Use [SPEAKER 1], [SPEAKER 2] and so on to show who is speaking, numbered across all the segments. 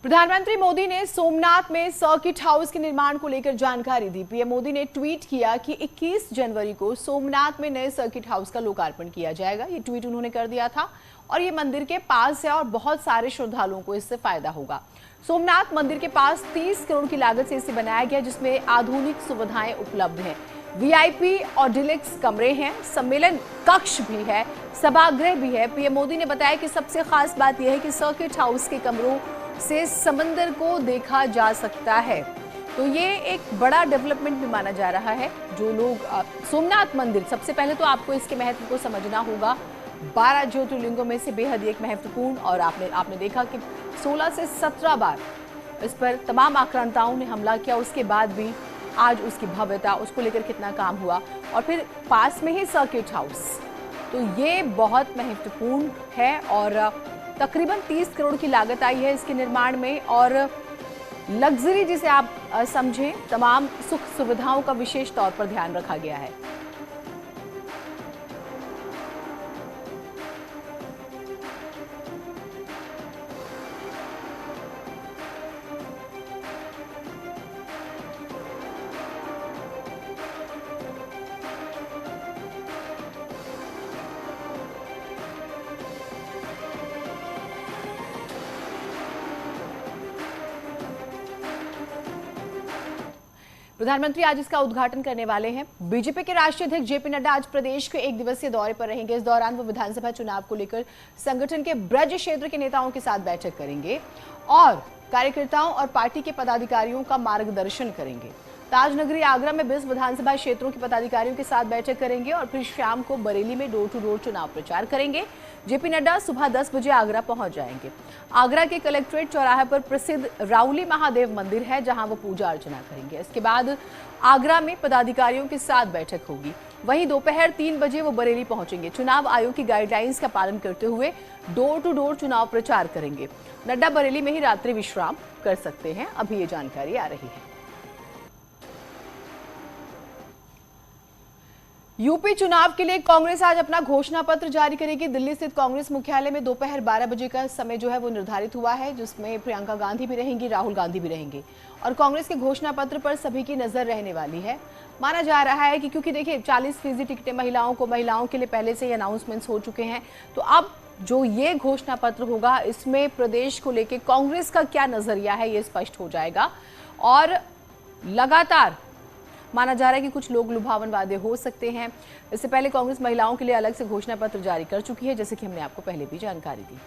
[SPEAKER 1] प्रधानमंत्री मोदी ने सोमनाथ में सर्किट हाउस के निर्माण को लेकर जानकारी दी। पीएम मोदी ने ट्वीट किया कि 21 जनवरी को सोमनाथ में नए सर्किट हाउस का लोकार्पण किया जाएगा। ये ट्वीट उन्होंने कर दिया था और ये मंदिर के पास है और बहुत सारे श्रद्धालुओं को इससे फायदा होगा। सोमनाथ मंदिर के पास 30 करोड़ की लागत से इसे बनाया गया, जिसमें आधुनिक सुविधाएं उपलब्ध हैं। वीआईपी और डिलक्स कमरे हैं, सम्मेलन कक्ष भी है, सभागृह भी है। पीएम मोदी ने बताया कि सबसे खास बात यह है कि सर्किट हाउस के कमरों से समंदर को देखा जा सकता है। तो ये एक बड़ा डेवलपमेंट भी माना जा रहा है। जो लोग सोमनाथ मंदिर, सबसे पहले तो आपको इसके महत्व को समझना होगा। 12 ज्योतिर्लिंगों में से बेहद एक महत्वपूर्ण, और आपने देखा कि 16 से 17 बार इस पर तमाम आक्रांताओं ने हमला किया, उसके बाद भी आज उसकी भव्यता, उसको लेकर कितना काम हुआ, और फिर पास में ही सर्किट हाउस। तो ये बहुत महत्वपूर्ण है और तकरीबन 30 करोड़ की लागत आई है इसके निर्माण में। और लग्जरी जिसे आप समझें, तमाम सुख सुविधाओं का विशेष तौर पर ध्यान रखा गया है। प्रधानमंत्री आज इसका उद्घाटन करने वाले हैं। बीजेपी के राष्ट्रीय अध्यक्ष जेपी नड्डा आज प्रदेश के 1 दिवसीय दौरे पर रहेंगे। इस दौरान वो विधानसभा चुनाव को लेकर संगठन के ब्रज क्षेत्र के नेताओं के साथ बैठक करेंगे और कार्यकर्ताओं और पार्टी के पदाधिकारियों का मार्गदर्शन करेंगे। ताजनगरी आगरा में 20 विधानसभा क्षेत्रों के पदाधिकारियों के साथ बैठक करेंगे और फिर शाम को बरेली में डोर टू डोर चुनाव प्रचार करेंगे। जेपी नड्डा सुबह 10 बजे आगरा पहुंच जाएंगे। आगरा के कलेक्ट्रेट चौराहे पर प्रसिद्ध राउली महादेव मंदिर है, जहां वो पूजा अर्चना करेंगे। इसके बाद आगरा में पदाधिकारियों के साथ बैठक होगी। वहीं दोपहर 3 बजे वो बरेली पहुंचेंगे। चुनाव आयोग की गाइडलाइंस का पालन करते हुए डोर टू डोर चुनाव प्रचार करेंगे। नड्डा बरेली में ही रात्रि विश्राम कर सकते हैं, अभी ये जानकारी आ रही है। यूपी चुनाव के लिए कांग्रेस आज अपना घोषणा पत्र जारी करेगी। दिल्ली स्थित कांग्रेस मुख्यालय में दोपहर 12 बजे का समय जो है वो निर्धारित हुआ है, जिसमें प्रियंका गांधी भी रहेंगी, राहुल गांधी भी रहेंगे और कांग्रेस के घोषणा पत्र पर सभी की नजर रहने वाली है। माना जा रहा है कि क्योंकि देखिए 40% टिकटें महिलाओं के लिए पहले से ही अनाउंसमेंट्स हो चुके हैं, तो अब जो ये घोषणा पत्र होगा इसमें प्रदेश को लेकर कांग्रेस का क्या नजरिया है ये स्पष्ट हो जाएगा। और लगातार माना जा रहा है कि कुछ लोग लुभावन वादे हो सकते हैं। इससे पहले कांग्रेस महिलाओं के लिए अलग से घोषणा पत्र जारी कर चुकी है, जैसे कि हमने आपको पहले भी जानकारी दी।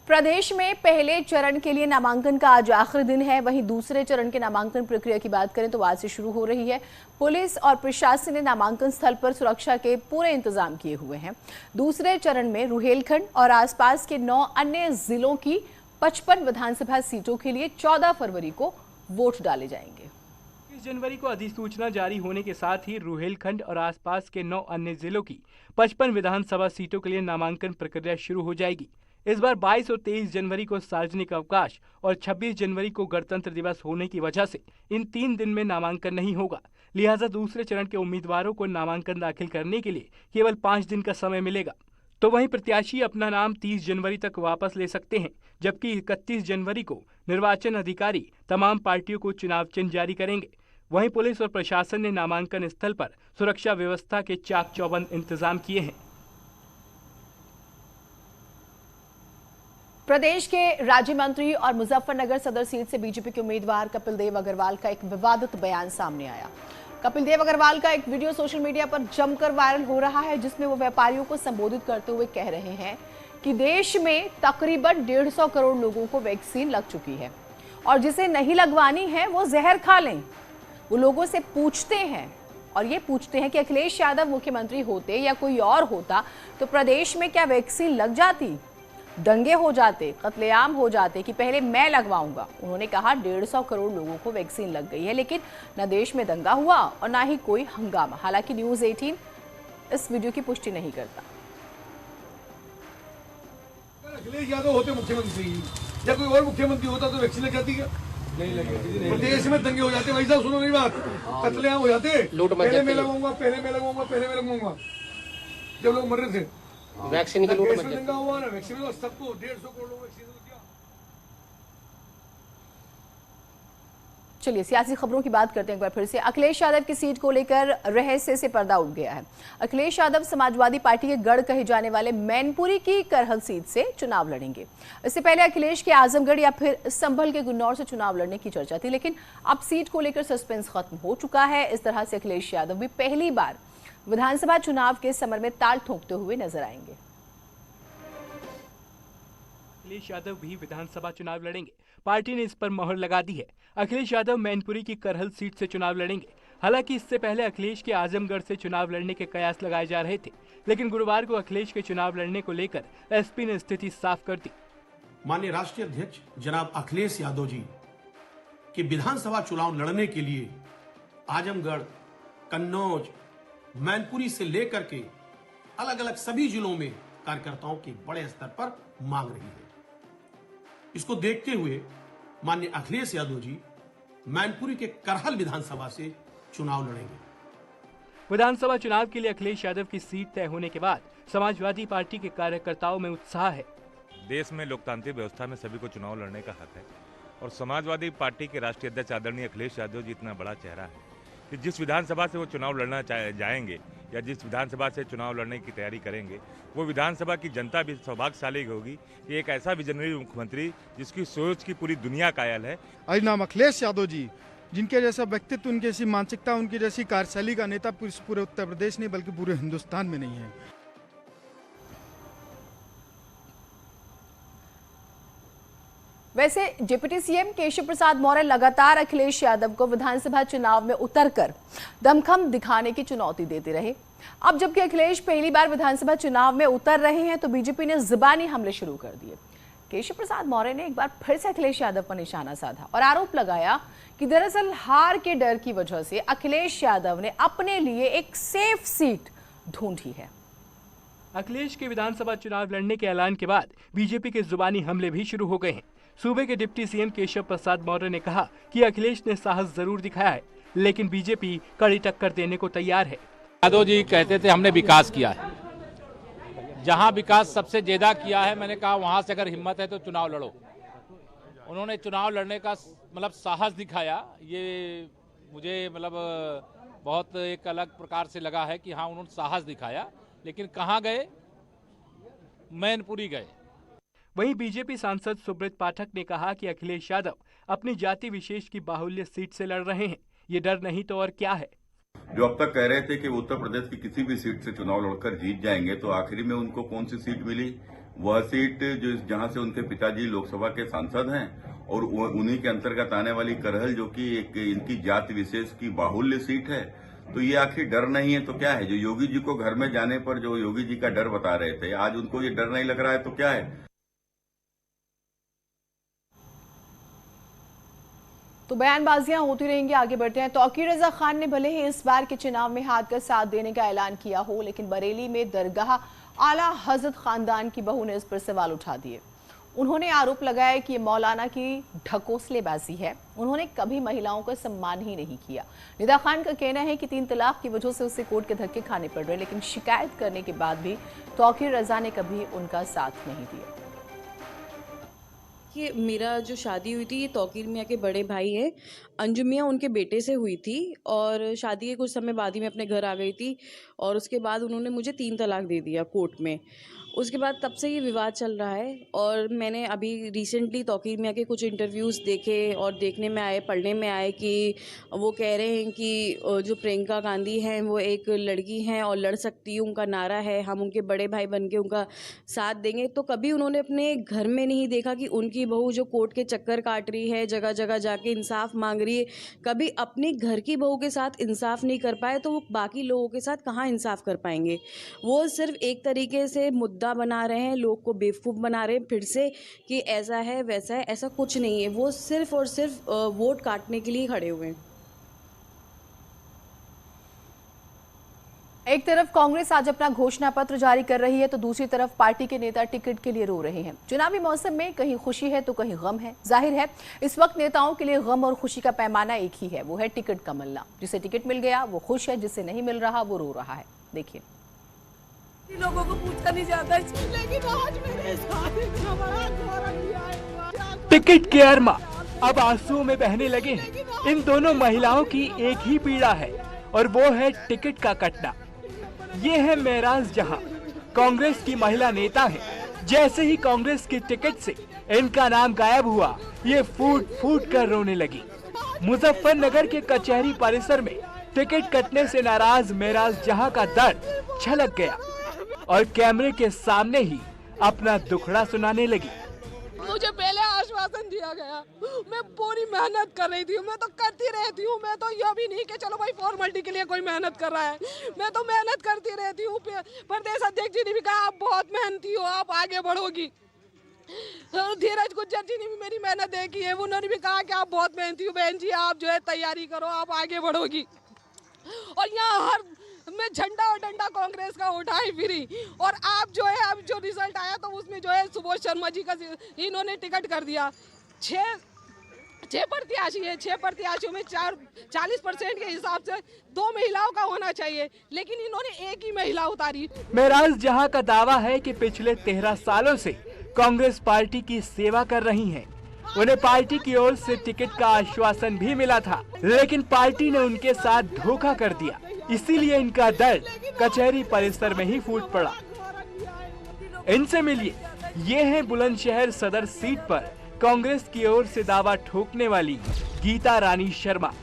[SPEAKER 1] प्रदेश में पहले चरण के लिए नामांकन का आज आखिरी दिन है। वहीं दूसरे चरण के नामांकन प्रक्रिया की बात करें तो आज से शुरू हो रही है। पुलिस और प्रशासन ने नामांकन स्थल पर सुरक्षा के पूरे इंतजाम किए हुए हैं। दूसरे चरण में रुहेलखंड और आसपास के 9 अन्य जिलों की 55 विधानसभा सीटों के लिए 14 फरवरी को वोट डाले जाएंगे।
[SPEAKER 2] 20 जनवरी को अधिसूचना जारी होने के साथ ही रुहेलखंड और आसपास के 9 अन्य जिलों की 55 विधानसभा सीटों के लिए नामांकन प्रक्रिया शुरू हो जाएगी। इस बार 22 और 23 जनवरी को सार्वजनिक अवकाश और 26 जनवरी को गणतंत्र दिवस होने की वजह से इन 3 दिन में नामांकन नहीं होगा। लिहाजा दूसरे चरण के उम्मीदवारों को नामांकन दाखिल करने के लिए केवल 5 दिन का समय मिलेगा। तो वहीं प्रत्याशी अपना नाम 30 जनवरी तक वापस ले सकते हैं, जबकि 31 जनवरी को निर्वाचन अधिकारी तमाम पार्टियों को चुनाव चिन्ह जारी करेंगे। वहीं पुलिस और प्रशासन ने नामांकन स्थल पर सुरक्षा व्यवस्था के चाक चौबंद इंतजाम किए हैं।
[SPEAKER 1] प्रदेश के राज्य मंत्री और मुजफ्फरनगर सदर सीट से बीजेपी के उम्मीदवार कपिल देव अग्रवाल का एक विवादित बयान सामने आया। कपिल देव अग्रवाल का एक वीडियो सोशल मीडिया पर जमकर वायरल हो रहा है, जिसमें वो व्यापारियों को संबोधित करते हुए कह रहे हैं कि देश में तकरीबन 150 करोड़ लोगों को वैक्सीन लग चुकी है और जिसे नहीं लगवानी है वो जहर खा लें। वो लोगों से पूछते हैं और ये पूछते हैं कि अखिलेश यादव मुख्यमंत्री होते या कोई और होता तो प्रदेश में क्या वैक्सीन लग जाती, दंगे हो जाते, कत्लेआम हो जाते कि पहले मैं लगवाऊंगा। उन्होंने कहा 150 करोड़ लोगों को वैक्सीन लग गई है, लेकिन न देश में दंगा हुआ और ना ही कोई हंगामा। हालांकि न्यूज़ 18 इस वीडियो की पुष्टि नहीं करता।
[SPEAKER 3] अखिलेश यादव होते मुख्यमंत्री या कोई और मुख्यमंत्री होता तो वैक्सीन लग जाती क्या? नहीं लगे। प्रदेश में दंगे हो जाते भाई साहब, सुनो मेरी बात, कत्लेआम हो जाते। पहले मैं लगाऊंगा, पहले मैं लगाऊंगा, पहले मैं लगाऊंगा, जब लोग मर रहे थे।
[SPEAKER 4] वैक्सीन की लूट
[SPEAKER 3] में दंगा हुआ ना, वैक्सीन में सबको 150 करोड़ लोग वैक्सीन दिया।
[SPEAKER 1] चलिए सियासी खबरों की बात करते हैं एक बार फिर से। अखिलेश यादव की सीट को लेकर रहस्य से पर्दा उठ गया है। अखिलेश यादव समाजवादी पार्टी के गढ़ कहे जाने वाले मैनपुरी की करहल सीट से चुनाव लड़ेंगे। इससे पहले अखिलेश के आजमगढ़ या फिर संभल के गुन्नौर से चुनाव लड़ने की चर्चा थी, लेकिन अब सीट को लेकर सस्पेंस खत्म हो चुका है। इस तरह से अखिलेश यादव भी पहली बार विधानसभा चुनाव के समर में ताल ठोकते हुए नजर आएंगे।
[SPEAKER 2] अखिलेश यादव भी विधानसभा चुनाव लड़ेंगे। पार्टी ने इस पर मोहर लगा दी है। अखिलेश यादव मैनपुरी की करहल सीट से चुनाव लड़ेंगे। हालांकि इससे पहले अखिलेश के आजमगढ़ से चुनाव लड़ने के कयास लगाए जा रहे थे, लेकिन गुरुवार को अखिलेश के चुनाव लड़ने को लेकर एसपी ने स्थिति साफ कर दी।
[SPEAKER 5] माननीय राष्ट्रीय अध्यक्ष जनाब अखिलेश यादव जी के विधानसभा चुनाव लड़ने के लिए आजमगढ़, कन्नौज, मैनपुरी से लेकर के अलग अलग सभी जिलों में कार्यकर्ताओं की बड़े स्तर पर मांग रही है। इसको देखते हुए माननीय अखिलेश यादव जी मैनपुरी के करहल विधानसभा से चुनाव लड़ेंगे।
[SPEAKER 2] विधानसभा चुनाव के लिए अखिलेश यादव की सीट तय होने के बाद समाजवादी पार्टी के कार्यकर्ताओं में उत्साह है।
[SPEAKER 6] देश में लोकतांत्रिक व्यवस्था में सभी को चुनाव लड़ने का हक है और समाजवादी पार्टी के राष्ट्रीय अध्यक्ष आदरणीय अखिलेश यादव जी इतना बड़ा चेहरा है कि जिस विधानसभा से वो चुनाव लड़ना जाएंगे या जिस विधानसभा से चुनाव लड़ने की तैयारी करेंगे, वो विधानसभा की जनता भी सौभाग्यशाली होगी कि एक ऐसा विजनरी मुख्यमंत्री जिसकी सोच की पूरी दुनिया कायल है।
[SPEAKER 7] आज नाम अखिलेश यादव जी, जिनके जैसा व्यक्तित्व, उनकी जैसी मानसिकता, उनकी जैसी कार्यशैली का नेता पूरे उत्तर प्रदेश नहीं बल्कि पूरे हिंदुस्तान में नहीं है।
[SPEAKER 1] वैसे डिप्टी सीएम केशव प्रसाद मौर्य लगातार अखिलेश यादव को विधानसभा चुनाव में उतरकर दमखम दिखाने की चुनौती देते रहे। अब जबकि अखिलेश पहली बार विधानसभा चुनाव में उतर रहे हैं तो बीजेपी ने जुबानी हमले शुरू कर दिए। केशव प्रसाद मौर्य ने एक बार फिर से अखिलेश यादव पर निशाना साधा और आरोप लगाया कि दरअसल हार के डर की वजह से अखिलेश यादव ने अपने लिए एक सेफ सीट ढूंढी है।
[SPEAKER 2] अखिलेश के विधानसभा चुनाव लड़ने के ऐलान के बाद बीजेपी के जुबानी हमले भी शुरू हो गए हैं। सूबे के डिप्टी सीएम केशव प्रसाद मौर्य ने कहा कि अखिलेश ने साहस जरूर दिखाया है, लेकिन बीजेपी कड़ी टक्कर देने को तैयार है।
[SPEAKER 8] यादव जी कहते थे हमने विकास किया है, जहां विकास सबसे ज्यादा किया है, मैंने कहा वहां से अगर हिम्मत है तो चुनाव लड़ो। उन्होंने चुनाव लड़ने का साहस दिखाया, ये मुझे बहुत एक अलग प्रकार से लगा है कि हाँ उन्होंने साहस दिखाया, लेकिन कहाँ गए? मैनपुरी गए।
[SPEAKER 2] वहीं बीजेपी सांसद सुब्रत पाठक ने कहा कि अखिलेश यादव अपनी जाति विशेष की बाहुल्य सीट से लड़ रहे हैं, ये डर नहीं तो और क्या है।
[SPEAKER 9] जो अब तक कह रहे थे कि उत्तर प्रदेश की किसी भी सीट से चुनाव लड़कर जीत जाएंगे, तो आखिरी में उनको कौन सी सीट मिली? वह सीट जो जहां से उनके पिताजी लोकसभा के सांसद हैं और उन्हीं के अंतर्गत आने वाली करहल, जो कि एक इनकी जाति विशेष की बाहुल्य सीट है। तो ये आखिर डर नहीं है तो क्या है? जो योगी जी को घर में जाने पर जो योगी जी का डर बता रहे थे, आज उनको ये डर नहीं लग रहा है तो क्या है?
[SPEAKER 1] तो बयानबाजियां होती रहेंगी। आगे बढ़ते हैं। तौकीर रजा खान ने भले ही इस बार के चुनाव में हाथ का साथ देने का ऐलान किया हो, लेकिन बरेली में दरगाह आला हजरत खानदान की बहू ने इस पर सवाल उठा दिए। उन्होंने आरोप लगाया कि ये मौलाना की ढकोसलेबाजी है। उन्होंने कभी महिलाओं का सम्मान ही नहीं किया। निदा खान का कहना है कि 3 तलाक की वजह से उसे कोर्ट के धक्के खाने पड़ रहे, लेकिन शिकायत करने के बाद भी तौकीर रजा ने कभी उनका साथ नहीं दिया।
[SPEAKER 10] कि मेरा जो शादी हुई थी ये तौकीर मियाँ के बड़े भाई है, अंजुम मियाँ उनके बेटे से हुई थी और शादी के कुछ समय बाद ही मैं अपने घर आ गई थी और उसके बाद उन्होंने मुझे 3 तलाक दे दिया कोर्ट में। उसके बाद तब से ये विवाद चल रहा है और मैंने अभी रिसेंटली तौकीर मियाँ के कुछ इंटरव्यूज़ देखे और देखने में आए, पढ़ने में आए कि वो कह रहे हैं कि जो प्रियंका गांधी हैं वो एक लड़की हैं और लड़ सकती है, उनका नारा है हम उनके बड़े भाई बन के उनका साथ देंगे। तो कभी उन्होंने अपने घर में नहीं देखा कि उनकी बहू जो कोर्ट के चक्कर काट रही है, जगह जगह जाके इंसाफ मांग रही है, कभी अपनी घर की बहू के साथ इंसाफ नहीं कर पाए तो वो बाकी लोगों के साथ कहाँ इंसाफ कर पाएंगे। वो सिर्फ एक तरीके से मुद्दा बना रहे हैं, लोग को बेवकूफ़ बना रहे हैं फिर से कि ऐसा है वैसा है। ऐसा कुछ नहीं है, वो सिर्फ और सिर्फ वोट काटने के लिए खड़े हुए हैं।
[SPEAKER 1] एक तरफ कांग्रेस आज अपना घोषणा पत्र जारी कर रही है तो दूसरी तरफ पार्टी के नेता टिकट के लिए रो रहे हैं। चुनावी मौसम में कहीं खुशी है तो कहीं गम है। जाहिर है इस वक्त नेताओं के लिए गम और खुशी का पैमाना एक ही है, वो है टिकट का मिलना। जिसे टिकट मिल गया वो खुश है, जिसे नहीं मिल रहा वो रो रहा है। देखिए,
[SPEAKER 4] लोगों को पूछा नहीं जाता, लेकिन आज मेरे साथ इतना बड़ा गौरव दिया है।
[SPEAKER 2] टिकट के अरमा अब आंसुओं में बहने लगे हैं। इन दोनों महिलाओं की एक ही पीड़ा है और वो है टिकट का कटना। ये है महराज जहां, कांग्रेस की महिला नेता है। जैसे ही कांग्रेस की टिकट से इनका नाम गायब हुआ, ये फूट फूट कर रोने लगी। मुजफ्फरनगर के कचहरी परिसर में टिकट कटने से नाराज महराज जहां का दर्द छलक गया और कैमरे के सामने ही अपना दुखड़ा सुनाने लगी।
[SPEAKER 4] मुझे पहले आश्वासन दिया गया, मैं पूरी मेहनत कर रही थी, मैं तो करती रहती हूँ। मैं तो यह भी नहीं कि चलो भाई फॉर्मेलिटी के लिए कोई मेहनत कर रहा है, मैं तो मेहनत करती रहती हूँ। प्रदेश अध्यक्ष जी ने भी कहा आप बहुत मेहनती हो, आप आगे बढ़ोगी। धीरज गुज्जर जी ने भी मेरी मेहनत देखी है, उन्होंने भी कहा कि आप बहुत मेहनती हो बहन जी, आप जो है तैयारी करो, आप आगे बढ़ोगी। और यहाँ हर मैं झंडा और डंडा कांग्रेस का उठाई फिरी, और आप जो है अब जो रिजल्ट आया तो उसमें जो है सुबोध शर्मा जी का इन्होंने टिकट कर दिया। छह प्रत्याशी है, 6 प्रत्याशियों में 40% के हिसाब से 2 महिलाओं का होना चाहिए, लेकिन इन्होंने एक ही महिला उतारी।
[SPEAKER 2] महराज जहां का दावा है कि पिछले 13 सालों से कांग्रेस पार्टी की सेवा कर रही हैं। उन्हें पार्टी की ओर से टिकट का आश्वासन भी मिला था, लेकिन पार्टी ने उनके साथ धोखा कर दिया। इसीलिए इनका दर्द कचहरी परिसर में ही फूट पड़ा। इनसे मिलिए, ये हैं बुलंदशहर सदर सीट पर कांग्रेस की ओर से दावा ठोकने वाली गीता रानी शर्मा।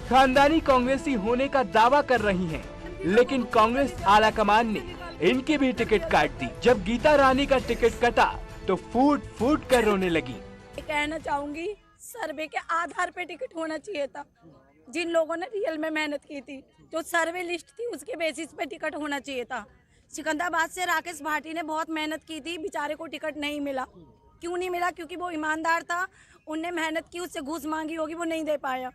[SPEAKER 2] खानदानी कांग्रेसी होने का दावा कर रही हैं, लेकिन कांग्रेस आलाकमान ने इनकी भी टिकट काट दी। जब गीता रानी का टिकट कटा तो फूट फूट कर रोने लगी।
[SPEAKER 4] कहना चाहूंगी, सर्वे के आधार पे टिकट होना चाहिए था। जिन लोगों ने रियल में मेहनत की थी, जो सर्वे लिस्ट थी उसके बेसिस पे टिकट होना चाहिए था। सिकंदराबाद से राकेश भाटी ने बहुत मेहनत की थी, बेचारे को टिकट नहीं मिला। क्यों नहीं मिला? क्योंकि वो ईमानदार था, उनने मेहनत की, उससे घूस मांगी होगी, वो नहीं दे पाया।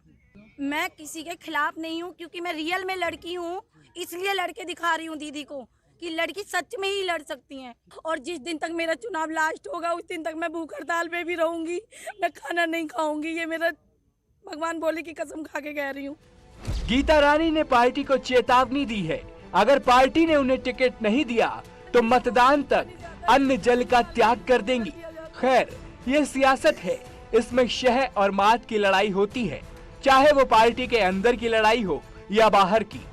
[SPEAKER 4] मैं किसी के खिलाफ नहीं हूँ, क्योंकि मैं रियल में लड़की हूँ, इसलिए लड़के दिखा रही हूँ दीदी को कि लड़की सच में ही लड़ सकती हैं। और जिस दिन तक मेरा चुनाव लास्ट होगा उस दिन तक मैं भूख हड़ताल पे भी रहूंगी, मैं खाना नहीं खाऊंगी। ये मेरा भगवान बोले की कसम खा के कह रही हूँ।
[SPEAKER 2] गीता रानी ने पार्टी को चेतावनी दी है, अगर पार्टी ने उन्हें टिकट नहीं दिया तो मतदान तक अन्न जल का त्याग कर देंगी। खैर, ये सियासत है, इसमें शह और मात की लड़ाई होती है, चाहे वो पार्टी के अंदर की लड़ाई हो या बाहर की।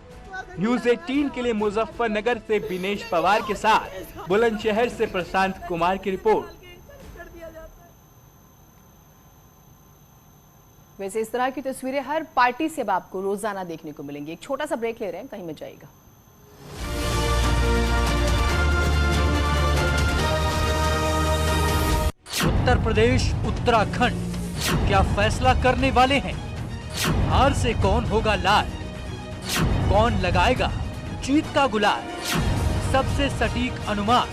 [SPEAKER 2] न्यूज़ 18 के लिए मुजफ्फरनगर से विनेश पवार के साथ बुलंदशहर से प्रशांत कुमार की रिपोर्ट।
[SPEAKER 1] वैसे इस तरह की तस्वीरें हर पार्टी से अब आपको रोजाना देखने को मिलेंगी। एक छोटा सा ब्रेक ले रहे हैं, कहीं मत जाइएगा।
[SPEAKER 11] उत्तर प्रदेश उत्तराखंड क्या फैसला करने वाले हैं? हार से कौन होगा लाल? कौन लगाएगा जीत का गुलाल? सबसे सटीक अनुमान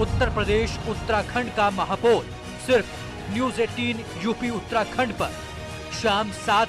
[SPEAKER 11] उत्तर प्रदेश उत्तराखंड का महापोल सिर्फ न्यूज़ 18 यूपी उत्तराखंड पर शाम 7